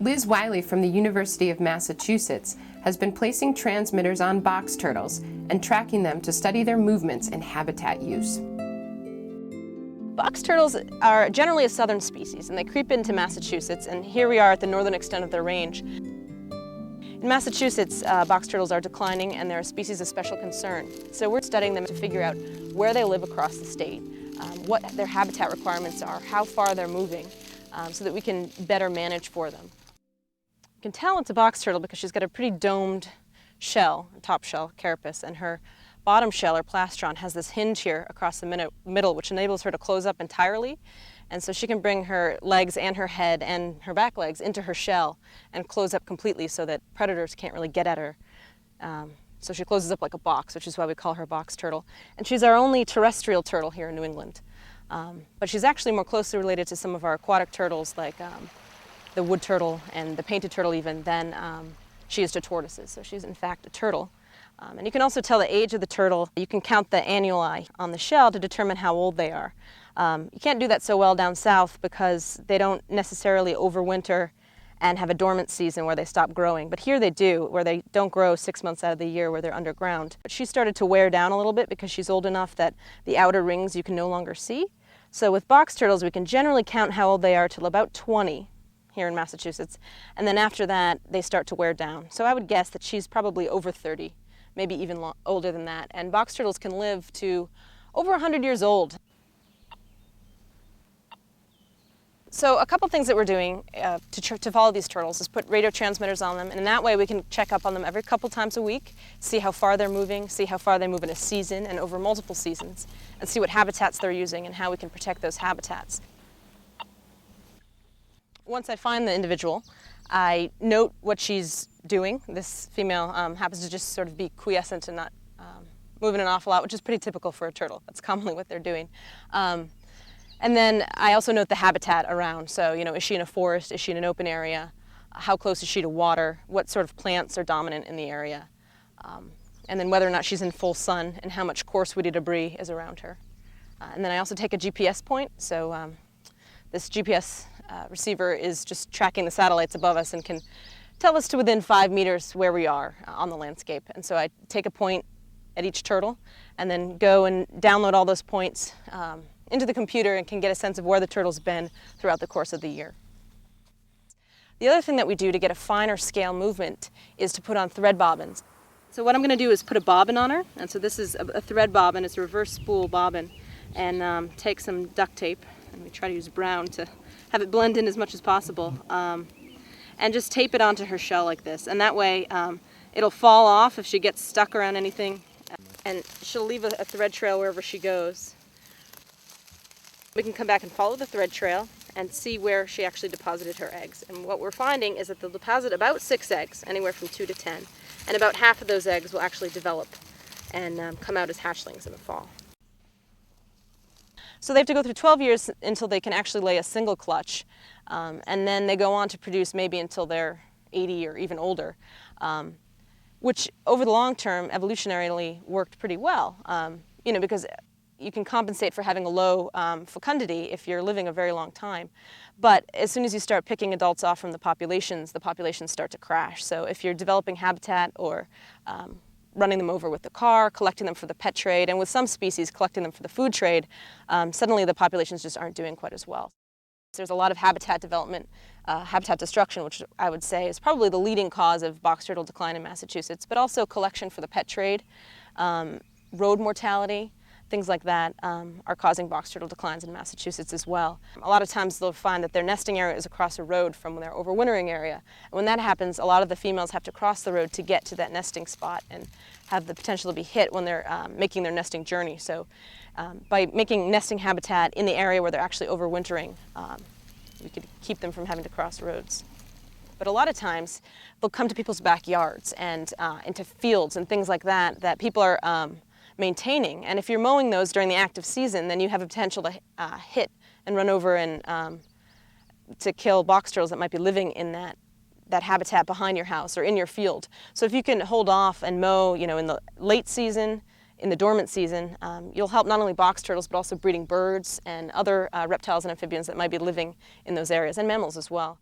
Liz Wiley from the University of Massachusetts has been placing transmitters on box turtles and tracking them to study their movements and habitat use. Box turtles are generally a southern species, and they creep into Massachusetts, and here we are at the northern extent of their range. In Massachusetts, box turtles are declining, and they're a species of special concern. So we're studying them to figure out where they live across the state, what their habitat requirements are, how far they're moving, so that we can better manage for them. You can tell it's a box turtle because she's got a pretty domed shell, top shell, carapace, and her bottom shell, or plastron, has this hinge here across the middle, which enables her to close up entirely. And so she can bring her legs and her head and her back legs into her shell and close up completely so that predators can't really get at her. So she closes up like a box, which is why we call her box turtle. And she's our only terrestrial turtle here in New England. But she's actually more closely related to some of our aquatic turtles, like the wood turtle and the painted turtle even, than she is to tortoises. So she's in fact a turtle. And you can also tell the age of the turtle. You can count the annuli on the shell to determine how old they are. You can't do that so well down south because they don't necessarily overwinter and have a dormant season where they stop growing. But here they do, where they don't grow 6 months out of the year where they're underground. But she started to wear down a little bit because she's old enough that the outer rings you can no longer see. So with box turtles, we can generally count how old they are till about 20 here in Massachusetts. And then after that, they start to wear down. So I would guess that she's probably over 30. Maybe even older than that. And box turtles can live to over 100 years old. So a couple things that we're doing to follow these turtles is put radio transmitters on them, and in that way we can check up on them every couple times a week, see how far they're moving, see how far they move in a season and over multiple seasons, and see what habitats they're using and how we can protect those habitats. Once I find the individual, I note what she's doing. This female happens to just sort of be quiescent and not moving an awful lot, which is pretty typical for a turtle. That's commonly what they're doing. And then I also note the habitat around. So, is she in a forest? Is she in an open area? How close is she to water? What sort of plants are dominant in the area? And then whether or not she's in full sun and how much coarse woody debris is around her. And then I also take a GPS point. So this GPS receiver is just tracking the satellites above us and can tell us to within 5 meters where we are on the landscape. And so I take a point at each turtle and then go and download all those points into the computer and can get a sense of where the turtle's been throughout the course of the year. The other thing that we do to get a finer scale movement is to put on thread bobbins. So what I'm going to do is put a bobbin on her, and so this is a thread bobbin. It's a reverse spool bobbin, and take some duct tape, and we try to use brown to have it blend in as much as possible, and just tape it onto her shell like this, and that way it'll fall off if she gets stuck around anything, and she'll leave a thread trail wherever she goes. We can come back and follow the thread trail and see where she actually deposited her eggs. And what we're finding is that they'll deposit about 6 eggs, anywhere from 2 to 10, and about half of those eggs will actually develop and come out as hatchlings in the fall. So they have to go through 12 years until they can actually lay a single clutch, and then they go on to produce maybe until they're 80 or even older, which over the long term evolutionarily worked pretty well, because you can compensate for having a low fecundity if you're living a very long time. But as soon as you start picking adults off from the populations start to crash. So if you're developing habitat or running them over with the car, collecting them for the pet trade, and with some species collecting them for the food trade, suddenly the populations just aren't doing quite as well. There's a lot of habitat development, habitat destruction, which I would say is probably the leading cause of box turtle decline in Massachusetts, but also collection for the pet trade, road mortality, things like that are causing box turtle declines in Massachusetts as well. A lot of times they'll find that their nesting area is across a road from their overwintering area. And when that happens, a lot of the females have to cross the road to get to that nesting spot and have the potential to be hit when they're making their nesting journey. So by making nesting habitat in the area where they're actually overwintering, we could keep them from having to cross roads. But a lot of times they'll come to people's backyards and into fields and things like that that people are maintaining. And if you're mowing those during the active season, then you have a potential to hit and run over and to kill box turtles that might be living in that habitat behind your house or in your field. So if you can hold off and mow, in the late season, in the dormant season, you'll help not only box turtles but also breeding birds and other reptiles and amphibians that might be living in those areas, and mammals as well.